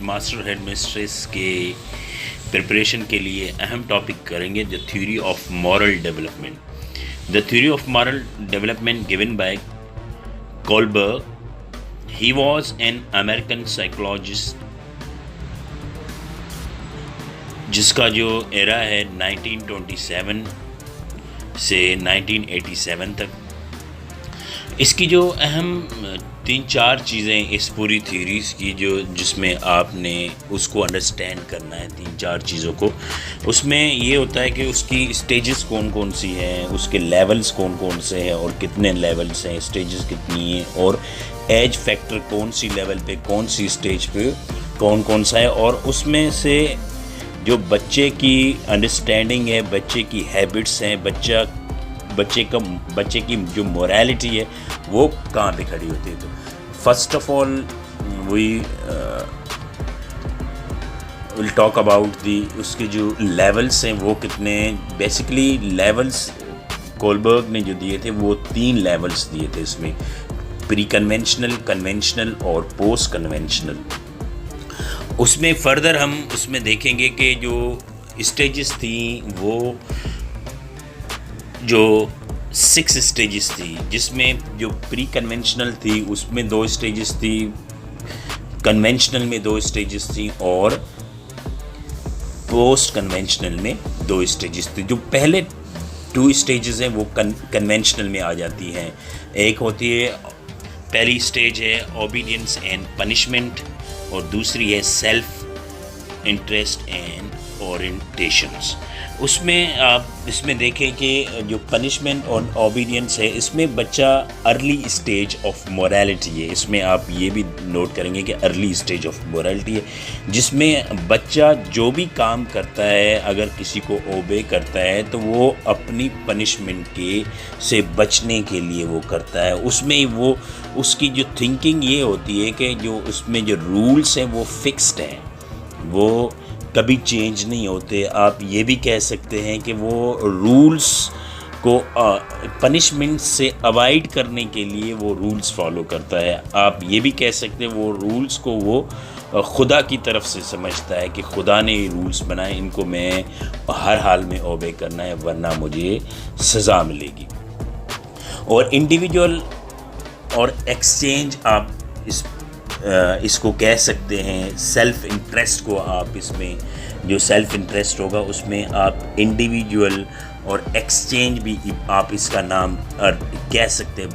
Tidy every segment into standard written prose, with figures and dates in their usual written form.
Master head mistress के preparation के लिए अहम टॉपिक करेंगे the theory of moral development. The theory of moral development given by Kohlberg. He was an American psychologist जिसका जो era है 1927 से 1987 तक। इसकी जो अहम 3-4 चीज़ें इस पूरी थ्योरीज की जिसमें आपने उसको अंडरस्टैंड करना है 3-4 चीज़ों को। उसमें ये होता है कि उसकी स्टेजेस कौन कौन सी हैं, उसके लेवल्स कौन कौन से हैं और कितने लेवल्स हैं, स्टेजेस कितनी हैं और एज फैक्टर कौन सी लेवल पे कौन सी स्टेज पे कौन कौन सा है, और उसमें से जो बच्चे की अंडरस्टैंडिंग है, बच्चे की हैबिट्स हैं, बच्चे की जो मोरालिटी है वो कहाँ पे खड़ी होती है। तो first of all we will talk about उसके जो लेवल्स हैं वो कितने। बेसिकली लेवल्स कोलबर्ग ने जो दिए थे वो 3 लेवल्स दिए थे इसमें, प्री कन्वेंशनल, कन्वेंशनल और पोस्ट कन्वेंशनल। उसमें फर्दर हम उसमें देखेंगे कि जो स्टेजेस थी वो जो 6 स्टेजेस थी, जिसमें जो प्री कन्वेंशनल थी उसमें 2 स्टेजेस थी, कन्वेंशनल में 2 स्टेजेस थी और पोस्ट कन्वेंशनल में 2 स्टेजेस थी। जो पहले 2 स्टेजेस हैं वो कन्वेंशनल में आ जाती हैं। एक होती है, पहली स्टेज है ओबीडियंस एंड पनिशमेंट और दूसरी है सेल्फ इंटरेस्ट एंड ओरिएंटेशंस। उसमें आप इसमें देखें कि जो पनिशमेंट और ओबीडियंस है इसमें बच्चा अर्ली स्टेज ऑफ मोरालिटी है। इसमें आप ये भी नोट करेंगे कि अर्ली स्टेज ऑफ मोरालिटी है, जिसमें बच्चा जो भी काम करता है अगर किसी को ओबे करता है तो वो अपनी पनिशमेंट के से बचने के लिए वो करता है। उसमें वो उसकी जो थिंकिंग ये होती है कि जो उसमें जो रूल्स हैं वो फिक्स्ड हैं, वो कभी चेंज नहीं होते। आप ये भी कह सकते हैं कि वो रूल्स को पनिशमेंट से अवॉइड करने के लिए वो रूल्स फॉलो करता है। आप ये भी कह सकते हैं वो रूल्स को वो खुदा की तरफ से समझता है कि खुदा ने ये रूल्स बनाए, इनको मैं हर हाल में ओबे करना है वरना मुझे सज़ा मिलेगी। और इंडिविजुअल और एक्सचेंज आप इसको कह सकते हैं। सेल्फ इंटरेस्ट को आप इसमें जो सेल्फ इंटरेस्ट होगा उसमें आप इंडिविजुअल और एक्सचेंज भी आप इसका नाम कह सकते हैं।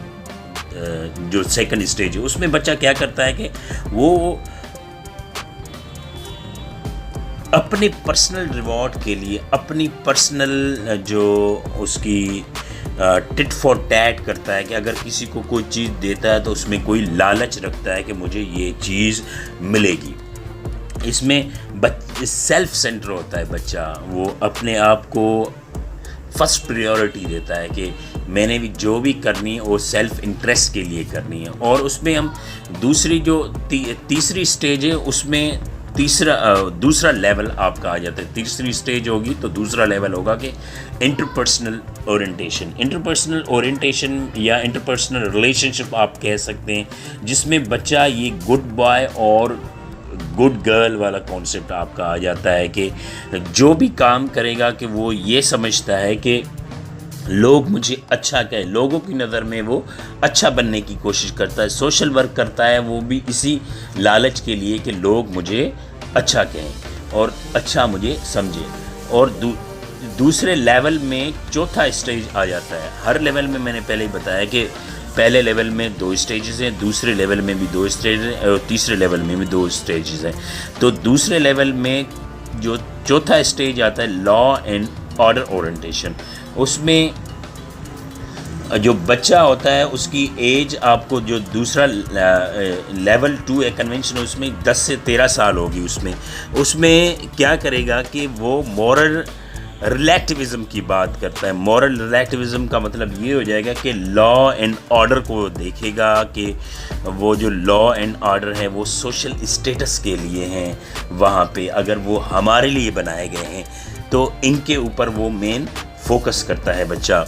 जो सेकंड स्टेज है उसमें बच्चा क्या करता है कि वो अपने पर्सनल रिवॉर्ड के लिए, अपनी पर्सनल जो उसकी टिट फॉर टैट करता है कि अगर किसी को कोई चीज़ देता है तो उसमें कोई लालच रखता है कि मुझे ये चीज़ मिलेगी। इसमें सेल्फ सेंटर होता है बच्चा, वो अपने आप को फर्स्ट प्रायोरिटी देता है कि मैंने भी जो भी करनी है वो सेल्फ इंटरेस्ट के लिए करनी है। और उसमें हम दूसरी जो तीसरी स्टेज है उसमें दूसरा लेवल आपका आ जाता है। तीसरी स्टेज होगी तो दूसरा लेवल होगा कि इंटरपर्सनल ओरिएंटेशन या इंटरपर्सनल रिलेशनशिप आप कह सकते हैं, जिसमें बच्चा ये गुड बॉय और गुड गर्ल वाला कॉन्सेप्ट आपका आ जाता है कि जो भी काम करेगा कि वो ये समझता है कि लोग मुझे अच्छा कहें, लोगों की नज़र में वो अच्छा बनने की कोशिश करता है। सोशल वर्क करता है वो भी इसी लालच के लिए कि लोग मुझे अच्छा कहें और अच्छा मुझे समझें। और दूसरे लेवल में चौथा स्टेज आ जाता है। हर लेवल में मैंने पहले ही बताया कि पहले लेवल में 2 स्टेजेस हैं, दूसरे लेवल में भी 2 स्टेजेस हैं और तीसरे लेवल में भी 2 स्टेजेस हैं। तो दूसरे लेवल में जो चौथा स्टेज आता है लॉ एंड ऑर्डर ओरिएंटेशन, उसमें जो बच्चा होता है उसकी एज आपको जो दूसरा लेवल 2 है कन्वेंशन, उसमें 10 से 13 साल होगी। उसमें क्या करेगा कि वो मॉरल रिलेटिविज़म की बात करता है। मॉरल रिलेटिविज़म का मतलब ये हो जाएगा कि लॉ एंड ऑर्डर को देखेगा कि वो जो लॉ एंड ऑर्डर है वो सोशल स्टेटस के लिए हैं, वहाँ पे अगर वो हमारे लिए बनाए गए हैं तो इनके ऊपर वो मेन फोकस करता है बच्चा।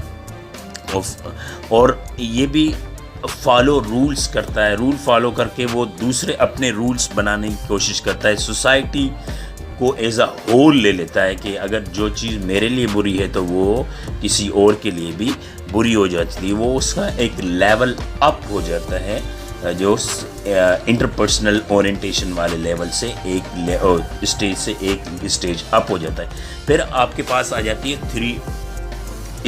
और ये भी फॉलो रूल्स करता है, रूल फॉलो करके वो दूसरे अपने रूल्स बनाने की कोशिश करता है, सोसाइटी को एज अ होल ले लेता है कि अगर जो चीज़ मेरे लिए बुरी है तो वो किसी और के लिए भी बुरी हो जाती है। वो उसका एक लेवल अप हो जाता है, जो इंटरपर्सनल ओरिएंटेशन वाले लेवल से एक स्टेज से एक स्टेज अप हो जाता है। फिर आपके पास आ जाती है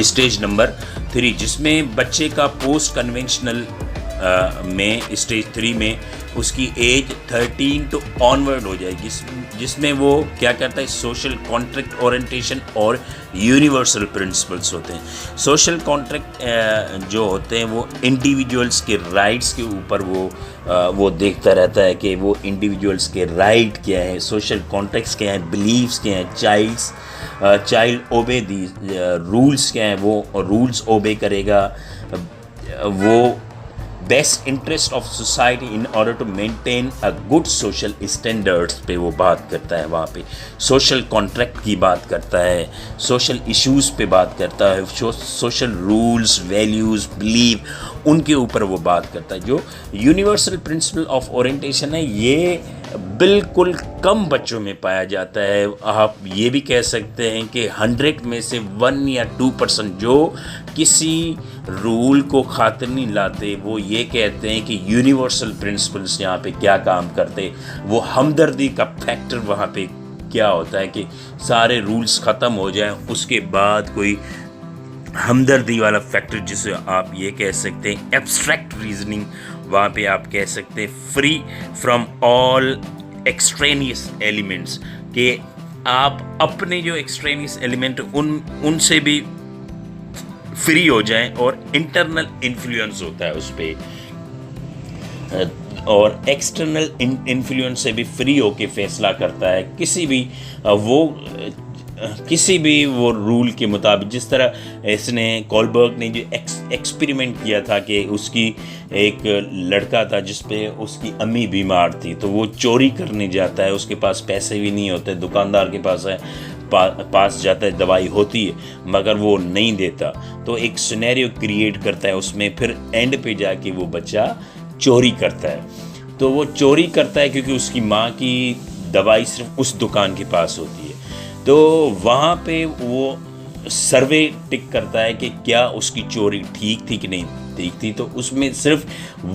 स्टेज नंबर 3, जिसमें बच्चे का पोस्ट कन्वेंशनल में स्टेज 3 में उसकी एज 13 टू ऑनवर्ड हो जाएगी, जिसमें वो क्या करता है, सोशल कॉन्ट्रैक्ट ओरिएंटेशन और यूनिवर्सल प्रिंसिपल्स होते हैं। सोशल कॉन्ट्रैक्ट जो होते हैं वो इंडिविजुअल्स के राइट्स के ऊपर वो देखता रहता है कि वो इंडिविजुअल्स के राइट क्या है, सोशल कॉन्ट्रैक्ट्स क्या हैं, बिलीव्स क्या हैं, चाइल्ड ओबे दी रूल्स क्या हैं, वो रूल्स ओबे करेगा, वो best interest of society in order to maintain a good social standards पे वो बात करता है। वहाँ पे सोशल कॉन्ट्रैक्ट की बात करता है, सोशल इश्यूज़ पे बात करता है, सोशल रूल्स, वैल्यूज़, बिलीव, उनके ऊपर वो बात करता है। जो यूनिवर्सल प्रिंसिपल ऑफ ओरिएंटेशन है, ये बिल्कुल कम बच्चों में पाया जाता है। आप ये भी कह सकते हैं कि 100 में से 1 या 2% जो किसी रूल को खातिर नहीं लाते, वो ये कहते हैं कि यूनिवर्सल प्रिंसिपल्स यहाँ पे क्या काम करते। वो हमदर्दी का फैक्टर वहाँ पे क्या होता है कि सारे रूल्स ख़त्म हो जाएं, उसके बाद कोई हमदर्दी वाला फैक्टर, जिसे आप ये कह सकते हैं एब्स्ट्रैक्ट रीजनिंग, वहाँ पे आप कह सकते हैं free from all extraneous elements, कि आप अपने जो एक्सट्रेनियस एलिमेंट उनसे भी फ्री हो जाएं, और इंटरनल इन्फ्लुएंस होता है उस पर, और एक्सटर्नल इन्फ्लुएंस से भी फ्री होके फैसला करता है किसी भी वो रूल के मुताबिक। जिस तरह इसने कोलबर्ग ने जो एक्सपेरिमेंट किया था कि उसकी एक लड़का था जिस पे उसकी अम्मी बीमार थी, तो वो चोरी करने जाता है, उसके पास पैसे भी नहीं होते, दुकानदार के पास पास जाता है, दवाई होती है मगर वो नहीं देता, तो एक सिनेरियो क्रिएट करता है उसमें, फिर एंड पे जाके वो बच्चा चोरी करता है। तो वो चोरी करता है क्योंकि उसकी माँ की दवाई सिर्फ उस दुकान के पास होती है। तो वहाँ पे वो सर्वे टिक करता है कि क्या उसकी चोरी ठीक थी कि नहीं ठीक थी, तो उसमें सिर्फ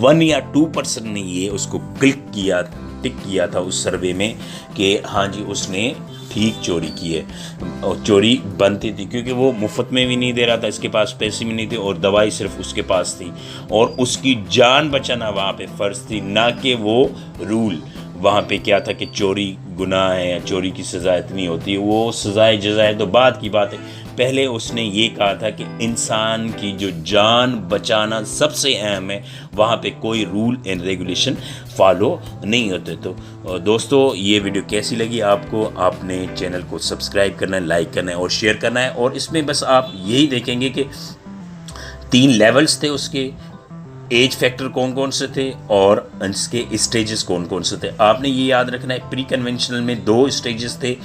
1 या 2% ने ये उसको टिक किया था उस सर्वे में कि हाँ जी उसने ठीक चोरी की है, और चोरी बनती थी क्योंकि वो मुफ्त में भी नहीं दे रहा था, इसके पास पैसे भी नहीं थे, और दवाई सिर्फ उसके पास थी, और उसकी जान बचाना वहाँ पे फ़र्ज़ थी, ना कि वो रूल। वहाँ पे क्या था कि चोरी गुनाह है या चोरी की सज़ा इतनी होती है, वो सज़ाए जज़ाए तो बाद की बात है। पहले उसने ये कहा था कि इंसान की जो जान बचाना सबसे अहम है, वहाँ पे कोई रूल एंड रेगुलेशन फॉलो नहीं होते। तो दोस्तों, ये वीडियो कैसी लगी आपको? आपने चैनल को सब्सक्राइब करना है, लाइक करना है और शेयर करना है। और इसमें बस आप यही देखेंगे कि 3 लेवल्स थे उसके, एज फैक्टर कौन कौन से थे और इसके स्टेजेस कौन कौन से थे। आपने ये याद रखना है, प्री कन्वेंशनल में 2 स्टेजेस थे,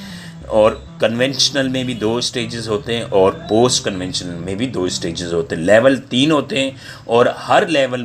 और कन्वेंशनल में भी 2 स्टेजेस होते हैं, और पोस्ट कन्वेंशनल में भी 2 स्टेजेस होते हैं। लेवल 3 होते हैं, और हर लेवल